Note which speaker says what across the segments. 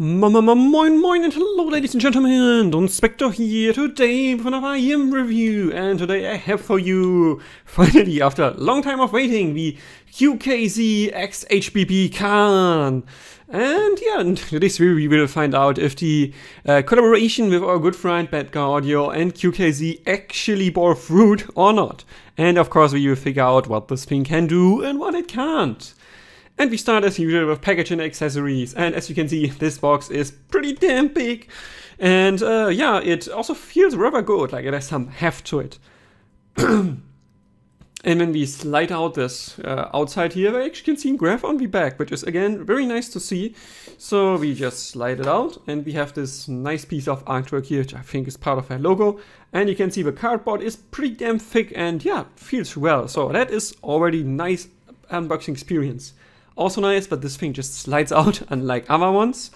Speaker 1: Moin moin and hello ladies and gentlemen, Donspektor here today with another IEM review, and today I have for you, finally after a long time of waiting, the QKZ X HBB card. And yeah, in today's review we will find out if the collaboration with our good friend Bad Guy Audio and QKZ actually bore fruit or not. And of course we will figure out what this thing can do and what it can't. And we start as usual with packaging accessories, and as you can see this box is pretty damn big, and yeah, it also feels rather good, like it has some heft to it. And when we slide out this outside here, we actually can see graph on the back, which is again very nice to see. So we just slide it out and we have this nice piece of artwork here, which I think is part of their logo, and you can see the cardboard is pretty damn thick and yeah, feels well. So that is already nice unboxing experience. Also nice, but this thing just slides out unlike other ones.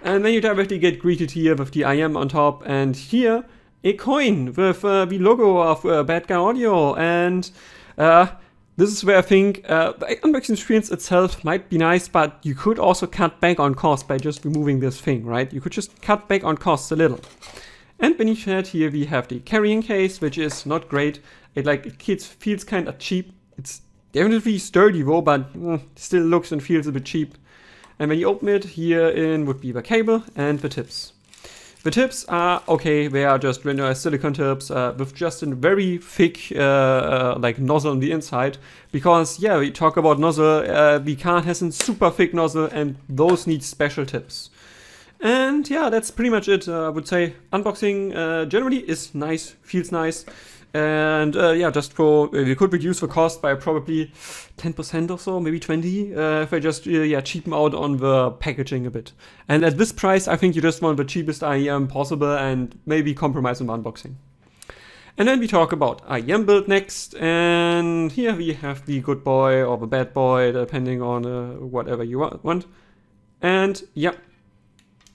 Speaker 1: And then you directly get greeted here with the IEM on top, and here a coin with the logo of Bad Guy Audio. And this is where I think the unboxing experience itself might be nice, but you could also cut back on cost by just removing this thing, right? You could just cut back on costs a little. And beneath that here we have the carrying case, which is not great. It feels kind of cheap. It's definitely sturdy though, but still looks and feels a bit cheap. And when you open it, herein would be the cable and the tips. The tips are okay, they are just regular silicone tips with just a very thick like nozzle on the inside. Because yeah, we talk about nozzle, the card has a super thick nozzle and those need special tips. And yeah, that's pretty much it. I would say unboxing generally is nice, feels nice. And yeah, just for, we could reduce the cost by probably 10% or so, maybe 20, if I just yeah, cheapen out on the packaging a bit. And at this price, I think you just want the cheapest IEM possible and maybe compromise on unboxing. And then we talk about IEM Build next, and here we have the good boy or the bad boy, depending on whatever you want. And yeah,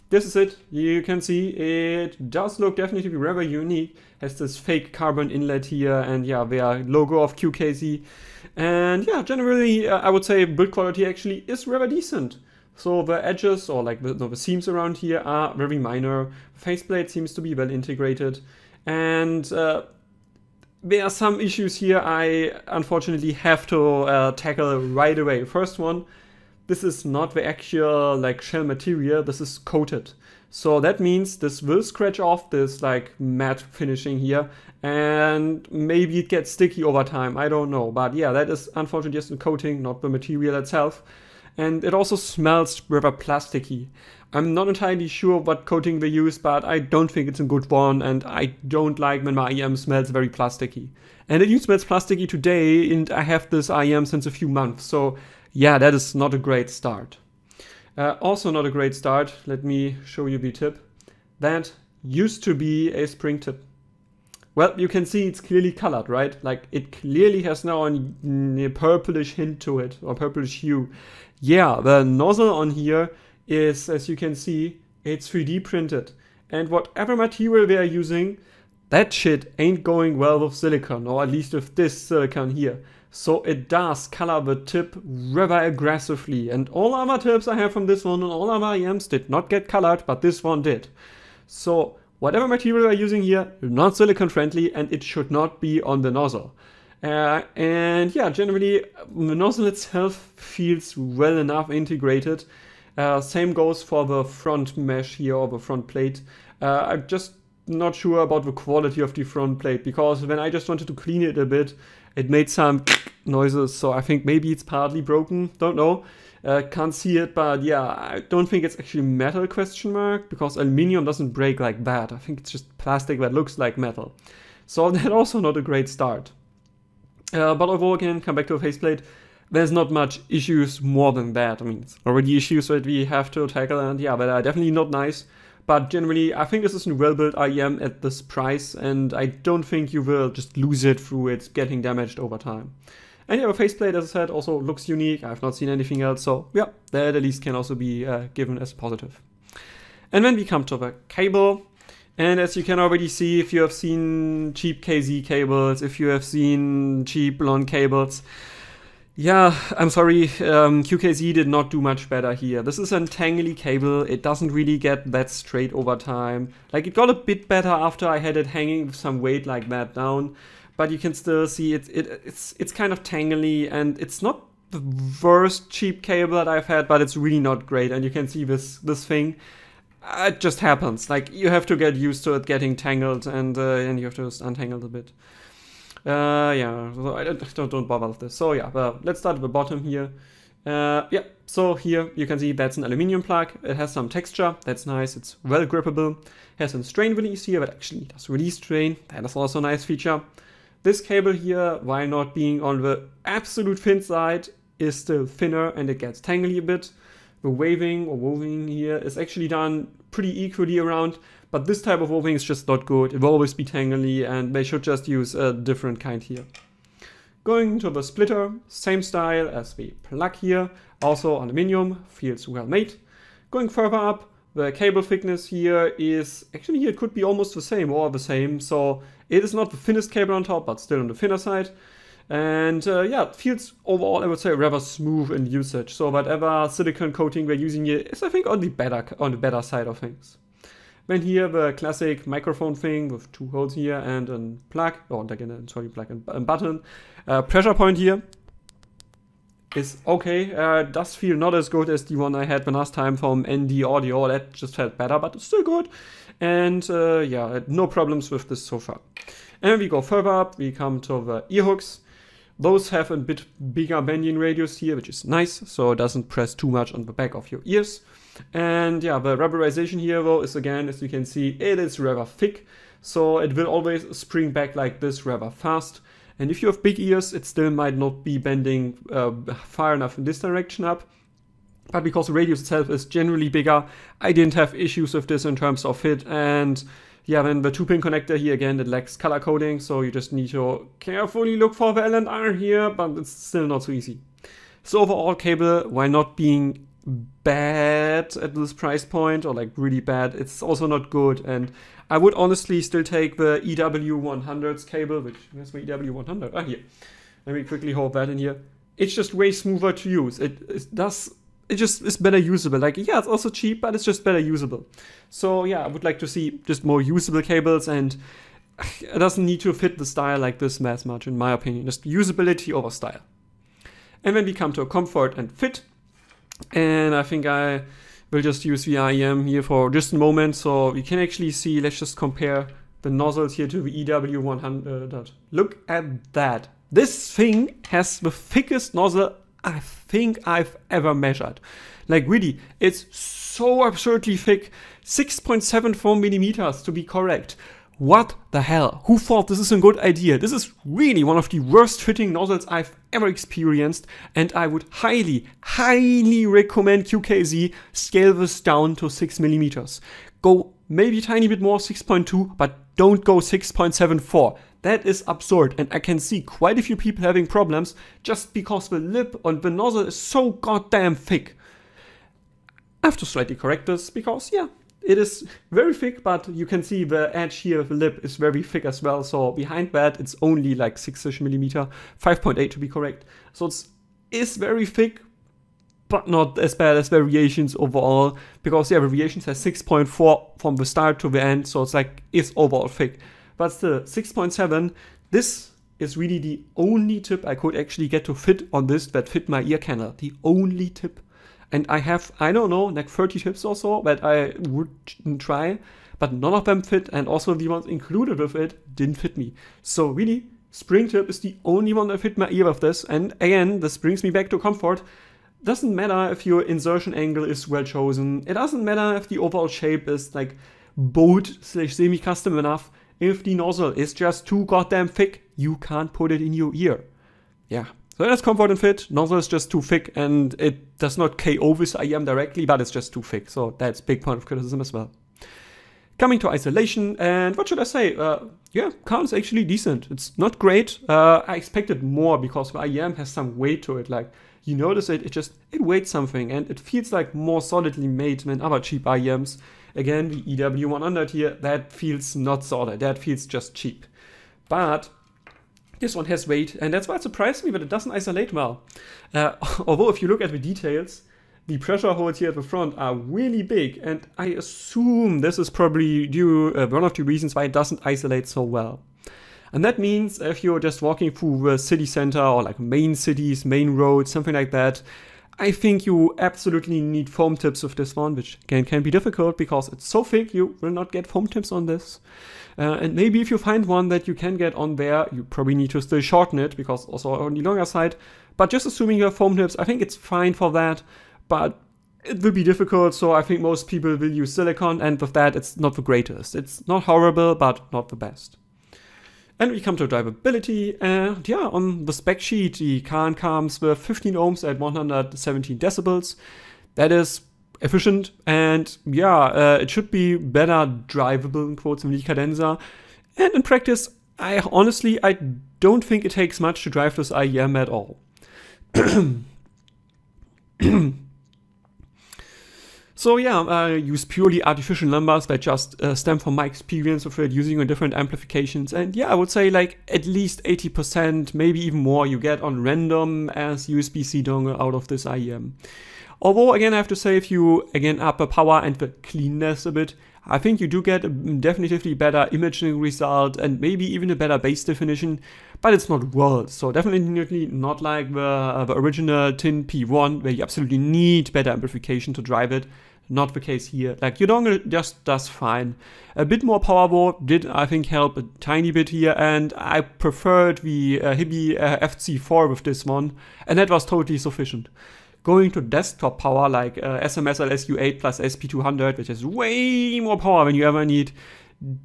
Speaker 1: this is it. You can see it does look definitely rather unique. Has this fake carbon inlet here, and yeah, their logo of QKZ. And yeah, generally I would say build quality actually is rather decent. So the edges or like the seams around here are very minor. Faceplate seems to be well integrated, and there are some issues here I unfortunately have to tackle right away. First one. This is not the actual like shell material, this is coated. So that means this will scratch off this like matte finishing here, and maybe it gets sticky over time, I don't know. But yeah, that is unfortunately just a coating, not the material itself. And it also smells rather plasticky. I'm not entirely sure what coating they use, but I don't think it's a good one, and I don't like when my IEM smells very plasticky. And it even smells plasticky today, and I have this IEM since a few months, so yeah, that is not a great start. Also not a great start, let me show you the tip. That used to be a spring tip. Well, you can see it's clearly colored, right? Like it clearly has now a purplish hint to it, or purplish hue. Yeah, the nozzle on here is, as you can see, it's 3D printed. And whatever material they are using, that shit ain't going well with silicone, or at least with this silicone here. So it does color the tip rather aggressively, and all other tips I have from this one and all other IEMs did not get colored, but this one did. So whatever material I'm using here, not silicone friendly, and it should not be on the nozzle. And yeah, generally the nozzle itself feels well enough integrated. Same goes for the front mesh here, or the front plate. I'm just not sure about the quality of the front plate, because when I just wanted to clean it a bit, it made some noises, so I think maybe it's partly broken, don't know. Can't see it, but yeah, I don't think it's actually metal question mark, because aluminum doesn't break like that. I think it's just plastic that looks like metal. So that's also not a great start. But overall, again, come back to a faceplate, there's not much issues more than that. I mean, it's already issues that we have to tackle, and yeah, that are definitely not nice. But generally, I think this is a well-built IEM at this price, and I don't think you will just lose it through it getting damaged over time. And yeah, the faceplate, as I said, also looks unique. I've not seen anything else, so yeah, that at least can also be given as positive. And then we come to the cable. And as you can already see, if you have seen cheap KZ cables, if you have seen cheap blonde cables, Yeah, I'm sorry, QKZ did not do much better here. This is a tangly cable, it doesn't really get that straight over time. Like, it got a bit better after I had it hanging with some weight like that down, but you can still see it's kind of tangly, and it's not the worst cheap cable that I've had, but it's really not great. And you can see this thing, it just happens. Like, you have to get used to it getting tangled, and you have to just untangle it a bit. Yeah, so I don't bother with this. So yeah, let's start at the bottom here. Yeah, so here you can see that's an aluminum plug. It has some texture, that's nice, it's well grippable. It has some strain release here, but actually does release strain. That is also a nice feature. This cable here, while not being on the absolute thin side, is still thinner and it gets tangly a bit. The waving or woving here is actually done pretty equally around, but this type of woving is just not good. It will always be tangly, and they should just use a different kind here. Going to the splitter, same style as the plug here, also aluminium, feels well made. Going further up, the cable thickness here is, actually here it could be almost the same or the same, so it is not the thinnest cable on top, but still on the thinner side. And yeah, it feels overall, I would say, rather smooth in usage. So whatever silicone coating we're using here is, I think, on the better side of things. Then here the classic microphone thing with two holes here and a plug, or again, sorry, plug and button. Pressure point here is okay. Does feel not as good as the one I had the last time from ND Audio. That just felt better, but it's still good. And yeah, no problems with this so far. And we go further up, we come to the ear hooks. Those have a bit bigger bending radius here, which is nice, so it doesn't press too much on the back of your ears. And yeah, the rubberization here though is, again, as you can see, it is rather thick, so it will always spring back like this rather fast. And if you have big ears, it still might not be bending far enough in this direction up. But because the radius itself is generally bigger, I didn't have issues with this in terms of fit. And yeah, then the 2-pin connector here, again, it lacks color coding, so you just need to carefully look for the L&R here, but it's still not so easy. So overall cable, while not being bad at this price point, or like really bad, it's also not good. And I would honestly still take the EW100's cable, which, where's my EW100? Ah, here. Let me quickly hold that in here. It's just way smoother to use. It just is better usable. Like, yeah, it's also cheap, but it's just better usable. So yeah, I would like to see just more usable cables, and it doesn't need to fit the style like this mass much, in my opinion. Just usability over style. And then we come to comfort and fit. And I think I will just use the IEM here for just a moment, so we can actually see, let's just compare the nozzles here to the EW100. Look at that. This thing has the thickest nozzle I think I've ever measured. Like, really, it's so absurdly thick. 6.74 millimeters to be correct. What the hell? Who thought this is a good idea? This is really one of the worst fitting nozzles I've ever experienced, and I would highly, highly recommend QKZ scale this down to 6 millimeters. Go maybe a tiny bit more, 6.2, but don't go 6.74. That is absurd, and I can see quite a few people having problems just because the lip on the nozzle is so goddamn thick. I have to slightly correct this because, yeah, it is very thick, but you can see the edge here of the lip is very thick as well. So behind that, it's only like 6-ish millimeter, 5.8 to be correct. So it's very thick, but not as bad as Variations overall, because yeah, Variations has 6.4 from the start to the end, so it's overall thick. But still, 6.7, this is really the only tip I could actually get to fit on this that fit my ear canal. The only tip. And I have, I don't know, like 30 tips or so that I would try, but none of them fit, and also the ones included with it didn't fit me. So really, spring tip is the only one that fit my ear with this, and again, this brings me back to comfort. Doesn't matter if your insertion angle is well chosen, it doesn't matter if the overall shape is like boat/semi-custom enough. If the nozzle is just too goddamn thick, you can't put it in your ear. Yeah. So that's comfort and fit. Nozzle is just too thick, and it does not KO with IEM directly, but it's just too thick. So that's a big point of criticism as well. Coming to isolation, and what should I say? Yeah, car is actually decent. It's not great. I expected more because the IEM has some weight to it. Like, you notice it weighs something, and it feels like more solidly made than other cheap IEMs. Again, the EW100 here, that feels not solid. That feels just cheap. But This one has weight, and that's why it surprised me, but it doesn't isolate well. Although if you look at the details, the pressure holes here at the front are really big, and I assume this is probably due one of the reasons why it doesn't isolate so well. And that means if you're just walking through the city center or like main cities, main roads, something like that, I think you absolutely need foam tips with this one, which again can be difficult because it's so thick you will not get foam tips on this. And maybe if you find one that you can get on there, you probably need to still shorten it because also on the longer side. But just assuming you have foam tips, I think it's fine for that, but it will be difficult, so I think most people will use silicone, and with that it's not the greatest. It's not horrible, but not the best. And we come to drivability, and yeah, on the spec sheet, the car comes with 15 ohms at 117 decibels. That is efficient, and yeah, it should be better drivable in quotes than the cadenza. And in practice, I don't think it takes much to drive this IEM at all. So yeah, I use purely artificial numbers that just stem from my experience with it using on different amplifications. And yeah, I would say like at least 80%, maybe even more, you get on random as USB-C dongle out of this IEM. Although again, I have to say, if you again up the power and the cleanness a bit, I think you do get a definitively better imaging result and maybe even a better bass definition, but it's not world. So definitely not like the original Tin P1 where you absolutely need better amplification to drive it. Not the case here. Like your dongle just does fine. A bit more power though did I think help a tiny bit here, and I preferred the HBB FC4 with this one, and that was totally sufficient. Going to desktop power like SMSL SU8 plus SP200, which has way more power than you ever need,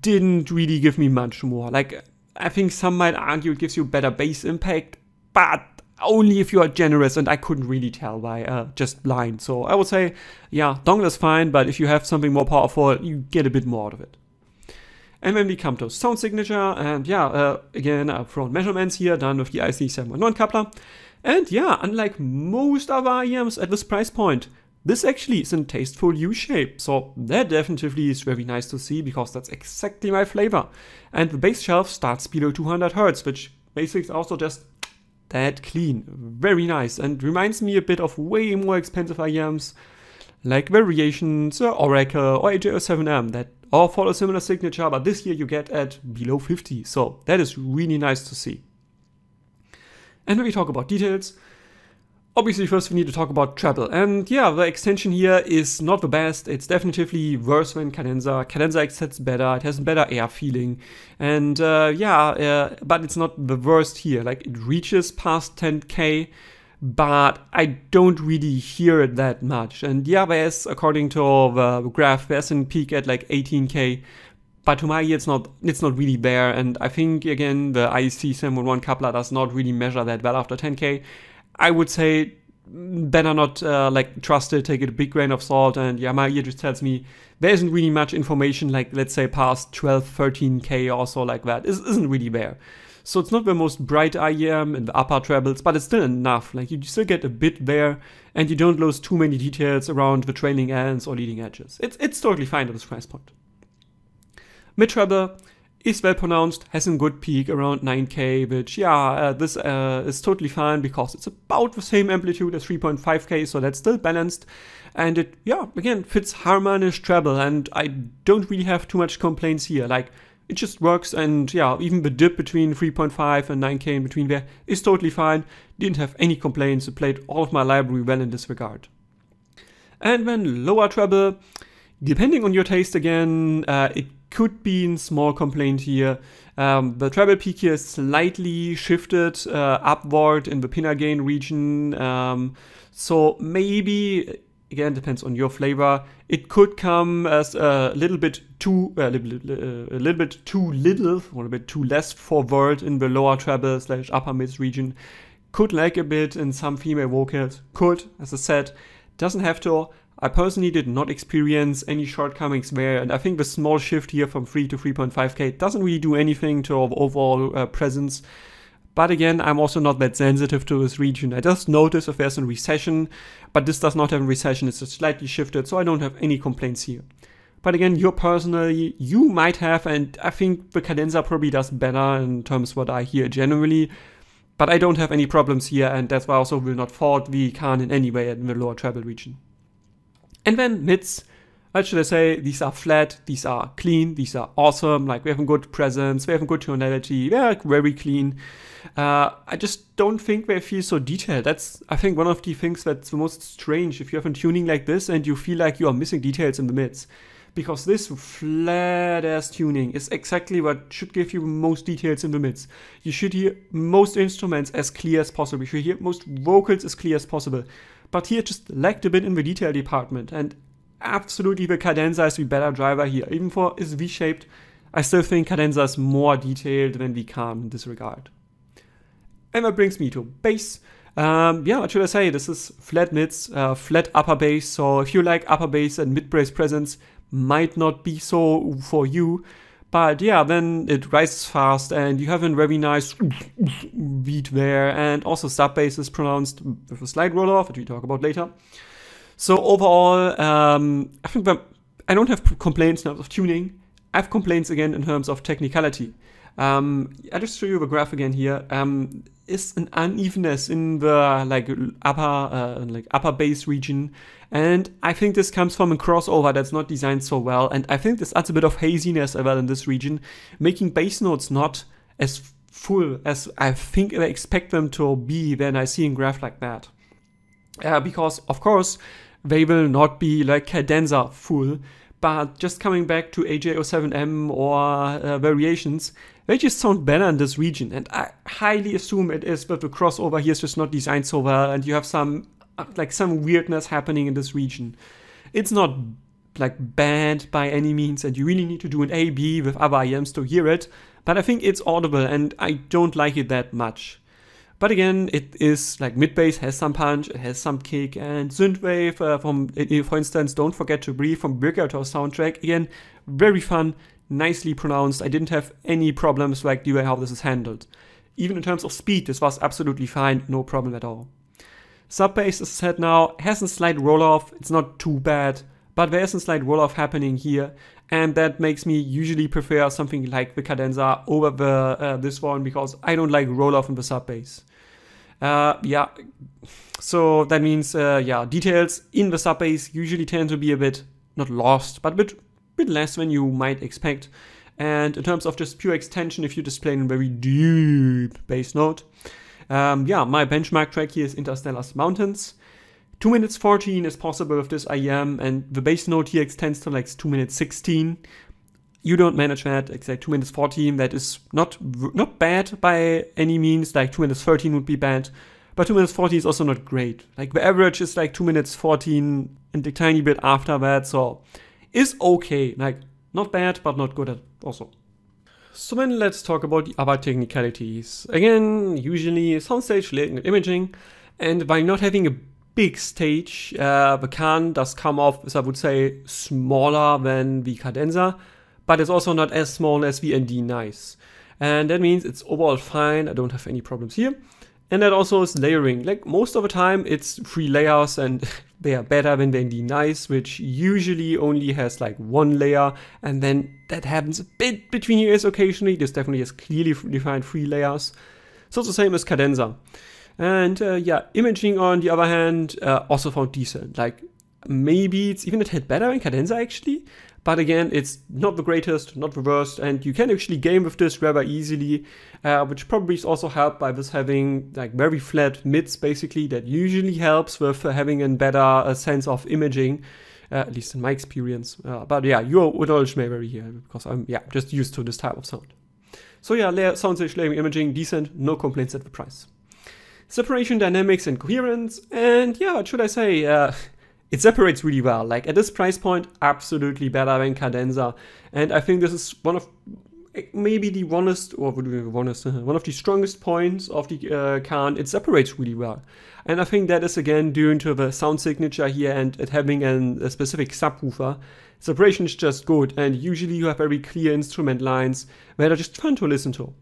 Speaker 1: didn't really give me much more. Like, I think some might argue it gives you better bass impact, but only if you are generous, and I couldn't really tell by just blind. So I would say, yeah, dongle is fine, but if you have something more powerful, you get a bit more out of it. And then we come to sound signature, and yeah, again, I've thrown measurements here, done with the IC711 coupler. And yeah, unlike most other IEMs at this price point, this actually is in tasteful U-shape. So that definitely is very nice to see, because that's exactly my flavor. And the bass shelf starts below 200 Hz, which basically is also just that clean. Very nice, and reminds me a bit of way more expensive IEMs like Variations or Oracle or AJ07M that all follow a similar signature, but this year you get at below 50. So that is really nice to see. And when we talk about details, obviously first we need to talk about treble. And yeah, the extension here is not the best. It's definitely worse than cadenza. Cadenza extends better, it has better air feeling. And but it's not the worst here. Like, it reaches past 10K, but I don't really hear it that much. And yeah, there's, according to the graph, there's a peak at like 18K. But to my ear, it's not really there, and I think, again, the IC711 coupler does not really measure that well after 10K. I would say better not like trust it, take it a big grain of salt, and yeah, my ear just tells me there isn't really much information, like let's say past 12, 13K or so like that. It isn't really there. So it's not the most bright IEM in the upper trebles, but it's still enough. Like, you still get a bit there, and you don't lose too many details around the trailing ends or leading edges. It's totally fine at this price point. Mid-treble is well pronounced, has a good peak around 9K, which yeah, this is totally fine because it's about the same amplitude as 3.5K, so that's still balanced. And it, yeah, again, fits harmonious treble, and I don't really have too much complaints here. Like, it just works, and yeah, even the dip between 3.5 and 9K in between there is totally fine. Didn't have any complaints, it played all of my library well in this regard. And then lower treble, depending on your taste again, it could be a small complaint here. The treble peak here is slightly shifted upward in the pinna gain region. So maybe, again, depends on your flavor. It could come as a little bit too little or a bit too less forward in the lower treble / upper mid region. Could lag a bit in some female vocals. Could, as I said, doesn't have to. I personally did not experience any shortcomings there, and I think the small shift here from 3 to 3.5K doesn't really do anything to our overall presence. But again, I'm also not that sensitive to this region. I just notice if there's a recession, but this does not have a recession, it's just slightly shifted, so I don't have any complaints here. But again, you might have, and I think the cadenza probably does better in terms of what I hear generally. But I don't have any problems here, and that's why I also will not fault the Khan in any way in the lower treble region. And then mids, what should I say? These are flat, these are clean, these are awesome. Like, we have a good presence, we have a good tonality, they are very clean. I just don't think they feel so detailed. That's, I think, one of the things that's the most strange if you have a tuning like this and you feel like you are missing details in the mids. Because this flat-ass tuning is exactly what should give you most details in the mids. You should hear most instruments as clear as possible. You should hear most vocals as clear as possible. But here it just lacked a bit in the detail department. And absolutely the cadenza is the better driver here. Even for is V-shaped, I still think cadenza is more detailed than the Khan in this regard. And that brings me to bass. Yeah, what should I say? This is flat mids, flat upper bass. So if you like upper bass and mid-bass presence, might not be so for you, but yeah, then it rises fast and you have a very nice beat there, and also sub bass is pronounced with a slight roll off, which we talk about later. So overall, I think that I don't have complaints in terms of tuning. I have complaints again in terms of technicality. I'll just show you the graph again here. Is an unevenness in the upper bass region, and I think this comes from a crossover that's not designed so well, and I think this adds a bit of haziness as well in this region, making bass notes not as full as I think I expect them to be when I see a graph like that. Because of course they will not be like cadenza full, but just coming back to AJ07M or variations, they just sound better in this region, and I highly assume it is that the crossover here is just not designed so well, and you have some weirdness happening in this region. It's not like bad by any means, and you really need to do an A/B with other IEMs to hear it, but I think it's audible, and I don't like it that much. But again, it is like mid-bass has some punch, it has some kick, and synthwave for instance, Don't Forget to Breathe from Breakout soundtrack, again, very fun. Nicely pronounced. I didn't have any problems like the way how this is handled. Even in terms of speed, this was absolutely fine, no problem at all. Sub bass, as I said now, has a slight roll off. It's not too bad, but there is a slight roll off happening here, and that makes me usually prefer something like the cadenza over the this one, because I don't like roll off in the sub bass. Yeah, so that means yeah, details in the sub bass usually tend to be a bit not lost, but a bit less than you might expect. And in terms of just pure extension, if you display a very deep bass note, yeah, my benchmark track here is Interstellar's Mountains. 2 minutes 14 is possible with this IEM, and the bass note here extends to like 2 minutes 16. You don't manage that, exact 2 minutes 14. That is not bad by any means. Like 2 minutes 13 would be bad, but 2 minutes 40 is also not great. Like the average is like 2 minutes 14 and a tiny bit after that, so is okay, like not bad, but not good also. So then let's talk about the other technicalities. Again, usually Soundstage related to imaging, and by not having a big stage, the Khan does come off, as I would say, smaller than the cadenza, but it's also not as small as the ND nice. And that means it's overall fine, I don't have any problems here. And that also is layering. Like most of the time it's 3 layers, and they are better than the ND nice, which usually only has like 1 layer, and then that happens a bit between ears occasionally. This definitely has clearly defined 3 layers. So it's the same as cadenza. And yeah, imaging on the other hand also found decent. Like maybe it's even a tad better in cadenza actually. But again, it's not the greatest, not the worst, and you can actually game with this rather easily, which probably is also helped by this having like very flat mids basically. That usually helps with having a better sense of imaging, at least in my experience. But yeah, you would indulge me very here, because I'm just used to this type of sound. So yeah, Soundstage layering imaging, decent, no complaints at the price. Separation, dynamics, and coherence, and yeah, what should I say? It separates really well. Like at this price point, absolutely better than cadenza. And I think this is one of maybe the one of the strongest points of the Khan. It separates really well. And I think that is again due to the sound signature here and it having a specific subwoofer. Separation is just good, and usually you have very clear instrument lines that are just fun to listen to.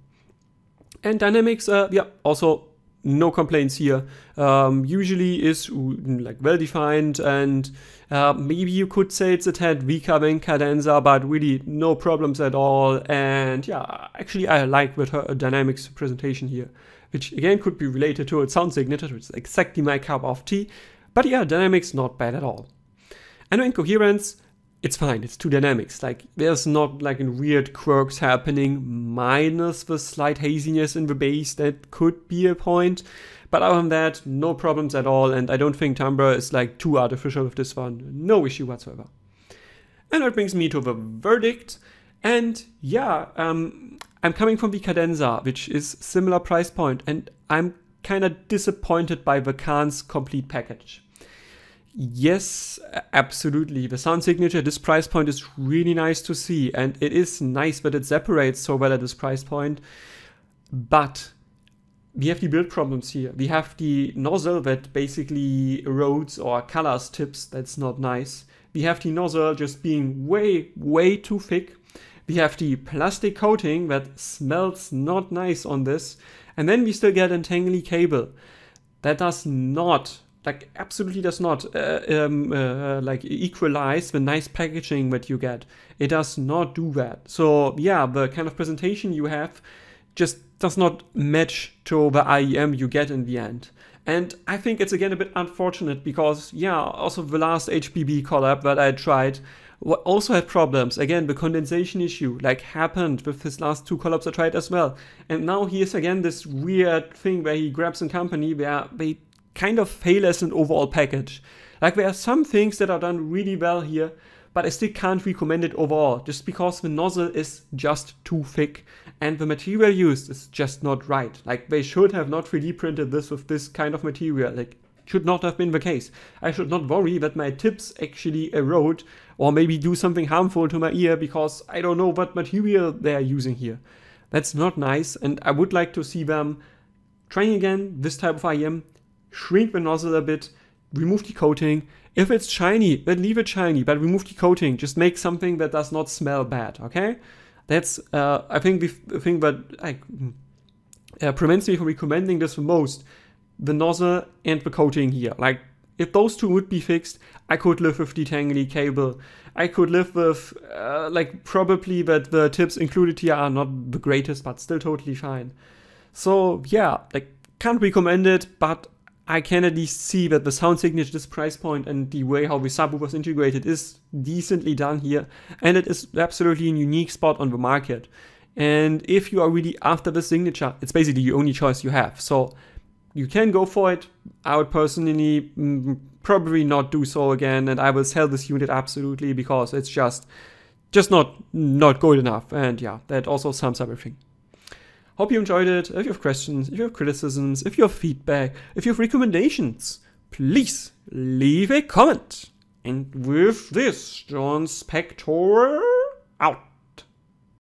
Speaker 1: And dynamics, yeah, also no complaints here. Usually is like well defined, and maybe you could say it's a tad weaker than cadenza, but really no problems at all. And yeah, actually I like with her dynamics presentation here, which again could be related to its sound signature, which is exactly my cup of tea. But yeah, dynamics not bad at all. And in coherence, it's fine, it's two dynamics. Like there's not like weird quirks happening, minus the slight haziness in the bass that could be a point. But other than that, no problems at all, and I don't think timbre is like too artificial with this one. No issue whatsoever. And that brings me to the verdict. And yeah, I'm coming from the cadenza, which is similar price point, and I'm kind of disappointed by the Kahn's complete package. Yes, absolutely. The sound signature, this price point is really nice to see, and it is nice that it separates so well at this price point. But we have the build problems here. We have the nozzle that basically erodes or colors tips. That's not nice. We have the nozzle just being way too thick. We have the plastic coating that smells not nice on this. And then we still get a tangly cable. That does not, like absolutely does not like equalize the nice packaging that you get. It does not do that. So yeah, the kind of presentation you have just does not match to the IEM you get in the end. And I think it's again a bit unfortunate because yeah, also the last HBB collab that I tried also had problems. Again, the condensation issue like happened with his last two collabs I tried as well. And now here's again this weird thing where he grabs a company where they kind of fail as an overall package. Like there are some things that are done really well here, but I still can't recommend it overall, just because the nozzle is just too thick and the material used is just not right. Like they should have not 3D printed this with this kind of material. Like should not have been the case. I should not worry that my tips actually erode or maybe do something harmful to my ear because I don't know what material they are using here. That's not nice, and I would like to see them trying again this type of IEM, shrink the nozzle a bit, remove the coating. If it's shiny, then leave it shiny, but remove the coating. Just make something that does not smell bad, okay? That's, I think, the thing that prevents me from recommending this the most. The nozzle and the coating here. Like, if those two would be fixed, I could live with the tangly cable. I could live with, like, probably that the tips included here are not the greatest, but still totally fine. So, yeah, like, can't recommend it, but I can at least see that the sound signature, this price point, and the way how the subwoofer was integrated is decently done here, and it is absolutely a unique spot on the market. And if you are really after the signature, it's basically the only choice you have. So you can go for it. I would personally probably not do so again, and I will sell this unit absolutely because it's just not good enough. And yeah, that also sums up everything. Hope you enjoyed it. If you have questions, if you have criticisms, if you have feedback, if you have recommendations, please leave a comment. And with this, Donspektor out.